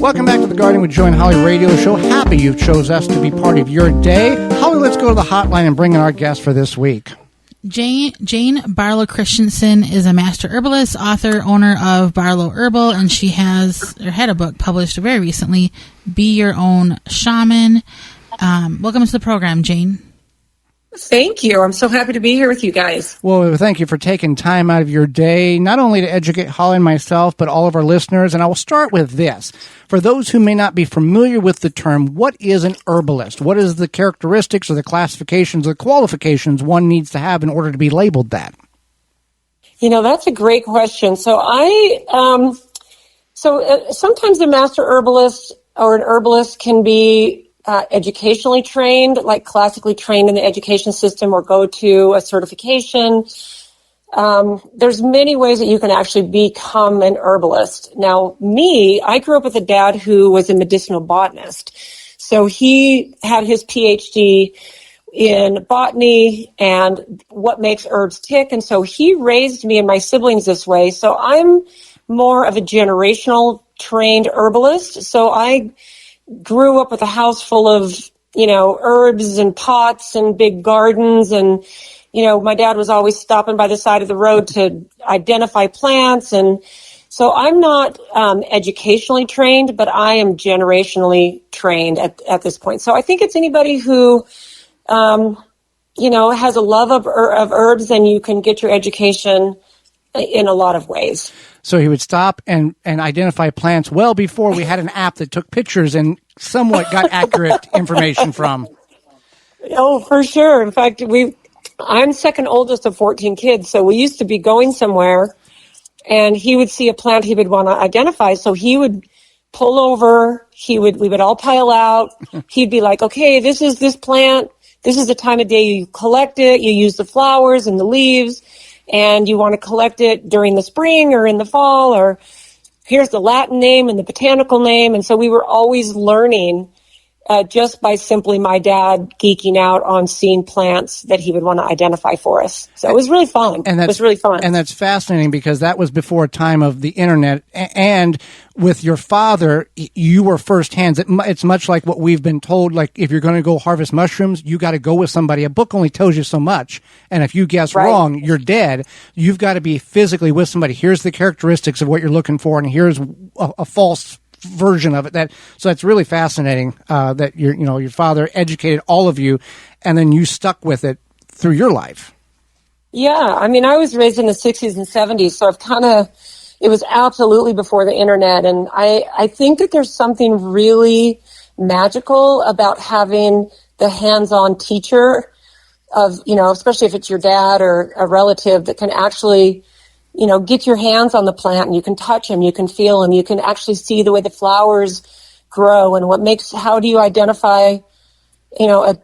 Welcome back to the Gardening with Joy and Holly radio show. Happy you chose us to be part of your day. Holly, let's go to the hotline and bring in our guest for this week. Jane Barlow Christensen is a master herbalist, author, owner of Barlow Herbal, and she had a book published very recently, Be Your Own Shaman. Welcome to the program, Jane. Thank you. I'm so happy to be here with you guys. Well, thank you for taking time out of your day, not only to educate Holly and myself, but all of our listeners. And I will start with this. For those who may not be familiar with the term, what is an herbalist? What is the characteristics or the classifications or the qualifications one needs to have in order to be labeled that? That's a great question. So sometimes a master herbalist or an herbalist can be educationally trained, like classically trained in the education system, or go to a certification. There's many ways that you can actually become an herbalist. Now, I grew up with a dad who was a medicinal botanist. So he had his PhD in botany and what makes herbs tick. And so he raised me and my siblings this way. So I'm more of a generational trained herbalist. So I grew up with a house full of, herbs and pots and big gardens. And, my dad was always stopping by the side of the road to identify plants. And so I'm not educationally trained, but I am generationally trained at this point. So I think it's anybody who, has a love of herbs, and you can get your education in a lot of ways. So he would stop and identify plants well before we had an app that took pictures and somewhat got accurate information from. Oh, for sure. In fact, I'm second oldest of 14 kids. So we used to be going somewhere and he would see a plant he would want to identify. So he would pull over, we would all pile out. He'd be like, okay, this is this plant. This is the time of day you collect it. You use the flowers and the leaves. And you want to collect it during the spring or in the fall, or here's the Latin name and the botanical name. And so we were always learning just by simply my dad geeking out on seeing plants that he would want to identify for us. So it was really fun. It was really fun. And that's fascinating because that was before a time of the internet. And with your father, you were firsthand. It's much like what we've been told, like if you're going to go harvest mushrooms, you got to go with somebody. A book only tells you so much. And if you guess wrong, you're dead. You've got to be physically with somebody. Here's the characteristics of what you're looking for, and here's a false version of it. So that's really fascinating that your father educated all of you, and then you stuck with it through your life. Yeah, I was raised in the 60s and 70s, so it was absolutely before the internet, and I think that there's something really magical about having the hands-on teacher of, especially if it's your dad or a relative that can actually get your hands on the plant, and you can touch them, you can feel them, you can actually see the way the flowers grow, and how do you identify, a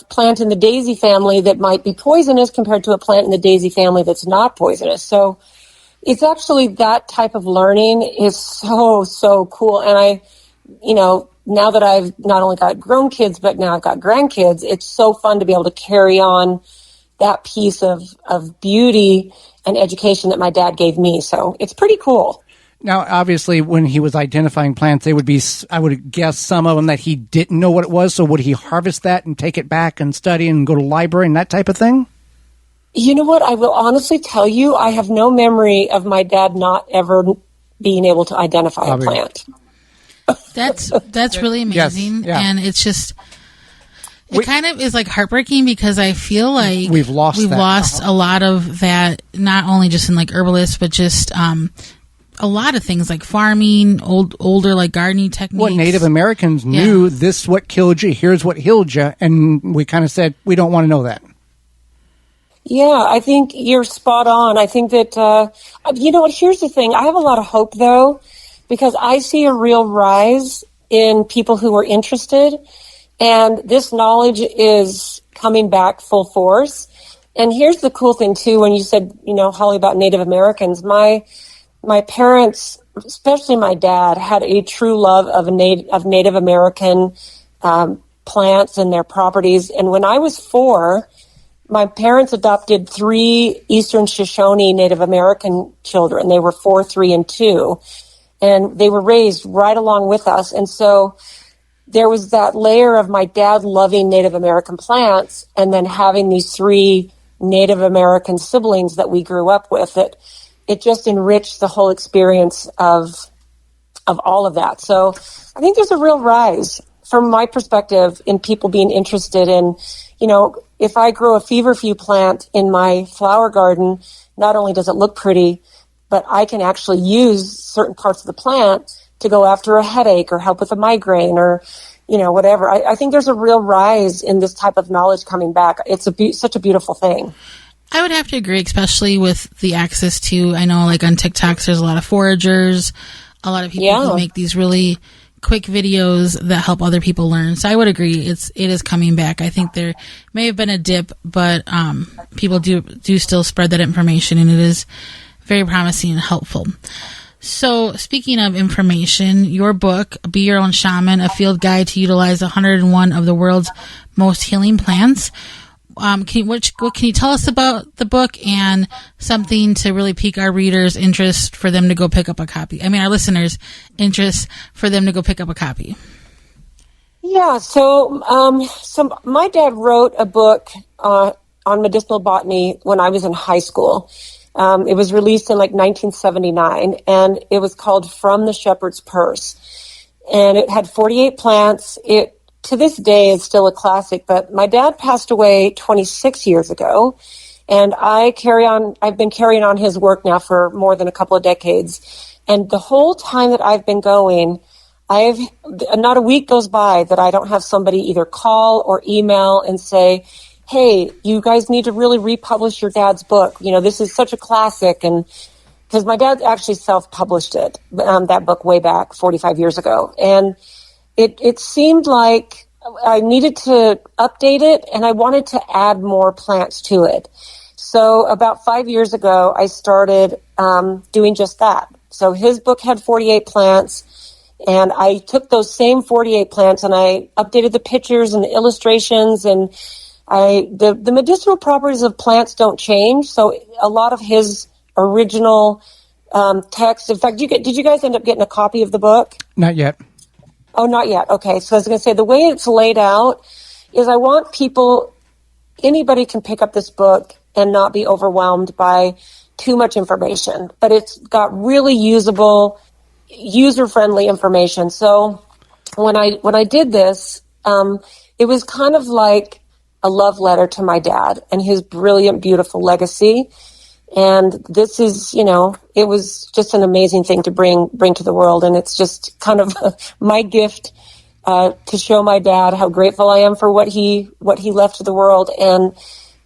plant in the daisy family that might be poisonous compared to a plant in the daisy family that's not poisonous. So it's actually that type of learning is so, so cool. And now that I've not only got grown kids, but now I've got grandkids, it's so fun to be able to carry on that piece of beauty and education that my dad gave me. So it's pretty cool. Now, obviously, when he was identifying plants, they would be, I would guess, some of them that he didn't know what it was. So would he harvest that and take it back and study and go to the library and that type of thing? You know what? I will honestly tell you, I have no memory of my dad not ever being able to identify a plant. That's really amazing. Yes, yeah. And it's just... It kind of is like heartbreaking because I feel like we've lost a lot of that, not only just in like herbalists, but just a lot of things like farming, older like gardening techniques. What Native Americans knew, this is what killed you, here's what healed you, and we kind of said, we don't want to know that. Yeah, I think you're spot on. I think that, you know what, here's the thing. I have a lot of hope, though, because I see a real rise in people who are interested. And this knowledge is coming back full force. And here's the cool thing, too, when you said, Holly, about Native Americans, my parents, especially my dad, had a true love of Native American plants and their properties. And when I was 4, my parents adopted 3 Eastern Shoshone Native American children. They were 4, 3, and 2. and they were raised right along with us. And so there was that layer of my dad loving Native American plants and then having these 3 Native American siblings that we grew up with. It just enriched the whole experience of all of that. So I think there's a real rise from my perspective in people being interested in, if I grow a feverfew plant in my flower garden, not only does it look pretty, but I can actually use certain parts of the plant to go after a headache or help with a migraine or, whatever. I think there's a real rise in this type of knowledge coming back. It's such a beautiful thing. I would have to agree, especially with the access to, I know like on TikToks, there's a lot of foragers, a lot of people who make these really quick videos that help other people learn. So I would agree it is coming back. I think there may have been a dip, but people do still spread that information, and it is very promising and helpful. So speaking of information, your book, Be Your Own Shaman, a field guide to utilize 101 of the world's most healing plants. What can you tell us about the book and something to really pique our readers' interest for them to go pick up a copy? I mean, our listeners' interest for them to go pick up a copy. Yeah. So my dad wrote a book on medicinal botany when I was in high school. It was released in 1979, and it was called From the Shepherd's Purse. And it had 48 plants. It, to this day, is still a classic, but my dad passed away 26 years ago, and I've been carrying on his work now for more than a couple of decades. And the whole time that I've been going, not a week goes by that I don't have somebody either call or email and say, hey, you guys need to really republish your dad's book. This is such a classic. And because my dad actually self-published it, that book way back 45 years ago. And it seemed like I needed to update it, and I wanted to add more plants to it. So about 5 years ago, I started doing just that. So his book had 48 plants, and I took those same 48 plants and I updated the pictures and the illustrations, and the medicinal properties of plants don't change. So a lot of his original text. In fact, did you guys end up getting a copy of the book? Not yet. Oh, not yet. Okay. So I was going to say, the way it's laid out is I want anybody can pick up this book and not be overwhelmed by too much information, but it's got really usable, user-friendly information. So when I did this, it was kind of like a love letter to my dad and his brilliant, beautiful legacy. And this is, it was just an amazing thing to bring to the world. And it's just kind of my gift to show my dad how grateful I am for what he left to the world. And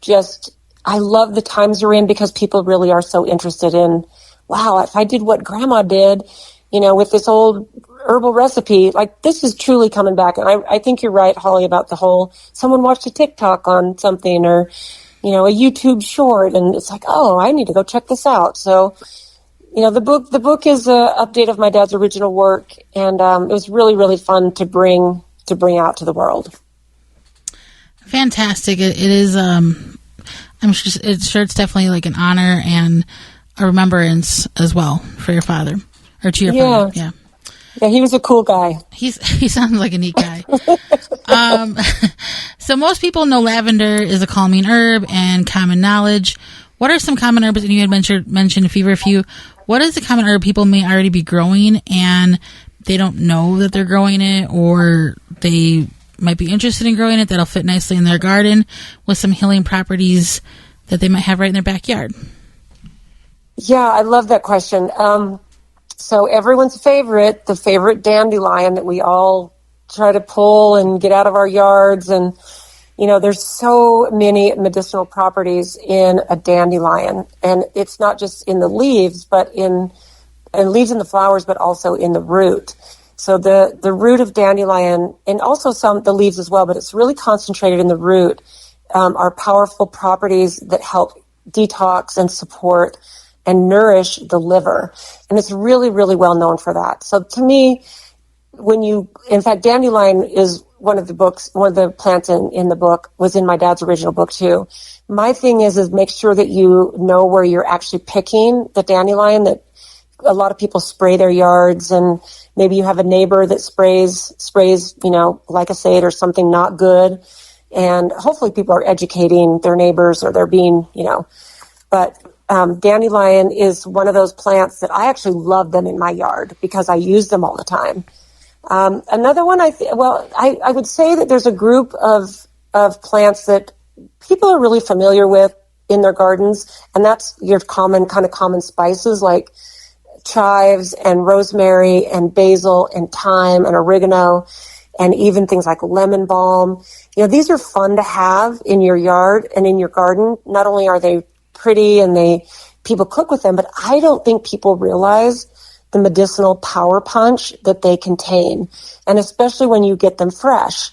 just, I love the times we're in because people really are so interested in, wow, if I did what grandma did, with this old herbal recipe, this is truly coming back. And I think you're right, Holly, about the whole, someone watched a TikTok on something or, a YouTube short, and it's like, oh, I need to go check this out. So, the book is an update of my dad's original work, and it was really, really fun to bring out to the world. Fantastic! It is. I'm sure it's definitely like an honor and a remembrance as well for your father, or to your father. Yeah. Yeah, he was a cool guy. He sounds like a neat guy. So most people know lavender is a calming herb and common knowledge. What are some common herbs? And you had mentioned feverfew. What is the common herb people may already be growing and they don't know that they're growing it, or they might be interested in growing it that'll fit nicely in their garden with some healing properties that they might have right in their backyard? Yeah, I love that question. So everyone's the favorite dandelion that we all try to pull and get out of our yards. And, there's so many medicinal properties in a dandelion. And it's not just in the leaves, but in leaves and the flowers, but also in the root. So the root of dandelion, and also the leaves as well, but it's really concentrated in the root, are powerful properties that help detox and support and nourish the liver. And it's really, really well known for that. So to me, in fact, dandelion is one of the plants in the book, was in my dad's original book too. My thing is make sure that you know where you're actually picking the dandelion, that a lot of people spray their yards, and maybe you have a neighbor that sprays, glyphosate or something not good. And hopefully people are educating their neighbors, or they're being, but dandelion is one of those plants that I actually love them in my yard because I use them all the time. Another one, I would say that there's a group of plants that people are really familiar with in their gardens, and that's your common spices like chives and rosemary and basil and thyme and oregano, and even things like lemon balm. These are fun to have in your yard and in your garden. Not only are they pretty and people cook with them, but I don't think people realize the medicinal power punch that they contain, and especially when you get them fresh.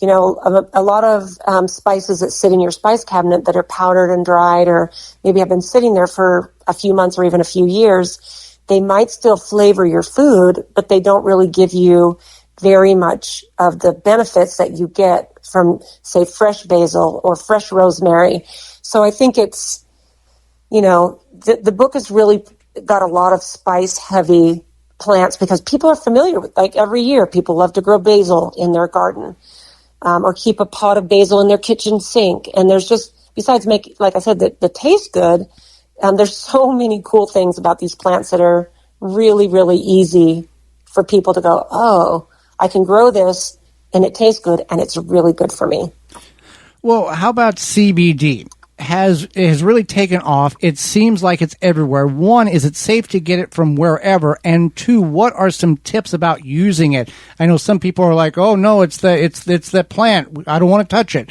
A lot of spices that sit in your spice cabinet that are powdered and dried, or maybe have been sitting there for a few months or even a few years, they might still flavor your food, but they don't really give you very much of the benefits that you get from, say, fresh basil or fresh rosemary. So I think it's, the book has really got a lot of spice-heavy plants because people are familiar with, like every year, people love to grow basil in their garden. Or keep a pot of basil in their kitchen sink. And there's just, besides like I said, that taste good, there's so many cool things about these plants that are really, really easy for people to go, oh, I can grow this and it tastes good and it's really good for me. Well, how about CBD? Has really taken off. It seems like it's everywhere. One, is it safe to get it from wherever? And two, what are some tips about using it? I know some people are like, "Oh no, it's that plant. I don't want to touch it."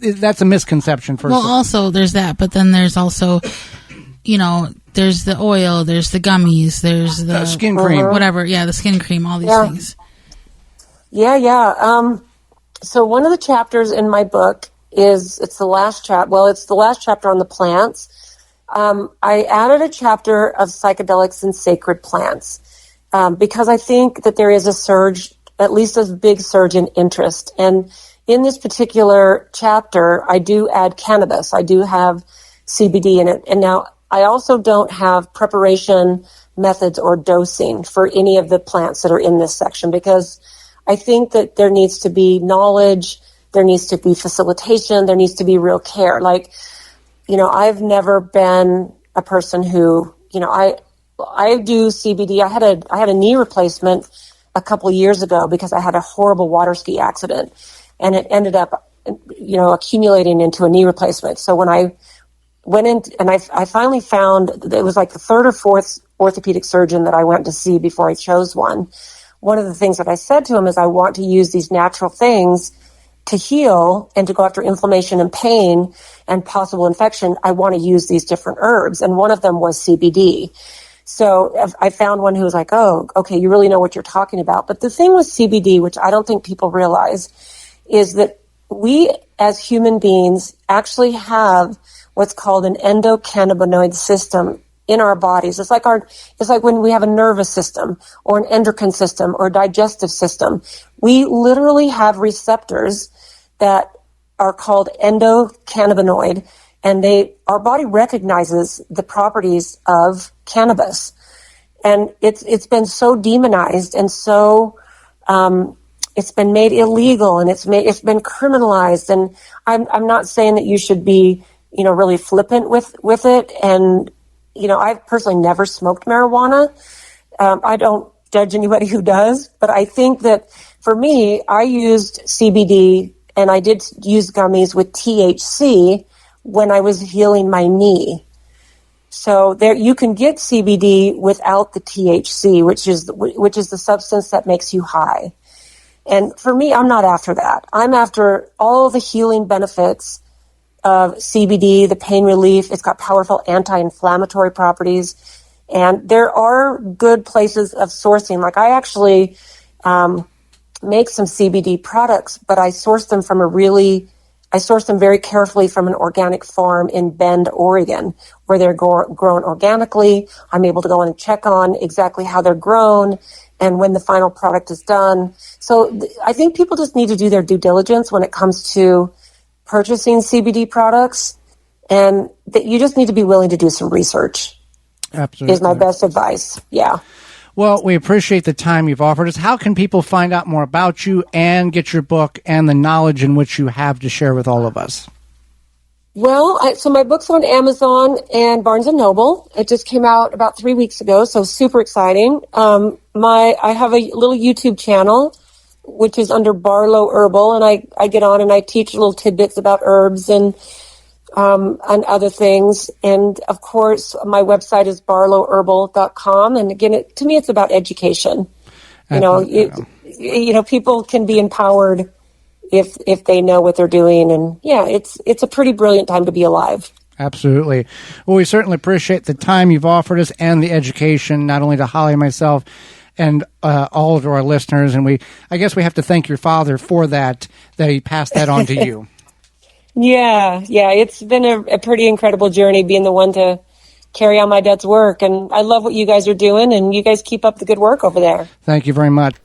That's a misconception. First, well, also there's that, but then there's also, there's the oil, there's the gummies, there's the skin cream, whatever. Yeah, the skin cream, all these things. Yeah. So one of the chapters in my book it's the last chapter. Well, it's the last chapter on the plants. I added a chapter of psychedelics and sacred plants because I think that there is a surge, at least a big surge in interest. And in this particular chapter, I do add cannabis. I do have CBD in it. And now I also don't have preparation methods or dosing for any of the plants that are in this section because I think that there needs to be knowledge. There needs to be facilitation. There needs to be real care. Like, I've never been a person who, I do CBD. I had a knee replacement a couple of years ago because I had a horrible water ski accident, and it ended up, accumulating into a knee replacement. So when I went in and I finally found it was like the third or fourth orthopedic surgeon that I went to see before I chose one. One of the things that I said to him is I want to use these natural things to heal and to go after inflammation and pain and possible infection. I want to use these different herbs. And one of them was CBD. So I found one who was like, oh, okay, you really know what you're talking about. But the thing with CBD, which I don't think people realize, is that we as human beings actually have what's called an endocannabinoid system in our bodies. It's like when we have a nervous system or an endocrine system or digestive system. We literally have receptors that are called endocannabinoid, and our body recognizes the properties of cannabis. And it's been so demonized and so it's been made illegal and it's been criminalized. And I'm not saying that you should be really flippant with it. And I've personally never smoked marijuana. I don't judge anybody who does, but I think that for me, I used CBD and I did use gummies with THC when I was healing my knee. So there, you can get CBD without the THC, which is the substance that makes you high. And for me, I'm not after that. I'm after all the healing benefits of CBD, the pain relief. It's got powerful anti-inflammatory properties. And there are good places of sourcing. Like I actually make some CBD products, but I source them very carefully from an organic farm in Bend, Oregon, where they're grown organically. I'm able to go in and check on exactly how they're grown and when the final product is done. So I think people just need to do their due diligence when it comes to purchasing CBD products, and that you just need to be willing to do some research. Absolutely. is my best advice. Yeah. Well, we appreciate the time you've offered us. How can people find out more about you and get your book and the knowledge in which you have to share with all of us? Well, so my book's on Amazon and Barnes & Noble. It just came out about 3 weeks ago, so super exciting. I have a little YouTube channel, which is under Barlow Herbal, and I get on and I teach little tidbits about herbs and other things. And of course, my website is barlowherbal.com. And again, to me, it's about education. People can be empowered if they know what they're doing. And yeah, it's a pretty brilliant time to be alive. Absolutely. Well, we certainly appreciate the time you've offered us and the education, not only to Holly and myself and all of our listeners. And I guess we have to thank your father for that he passed that on to you. Yeah. It's been a pretty incredible journey being the one to carry on my dad's work. And I love what you guys are doing, and you guys keep up the good work over there. Thank you very much.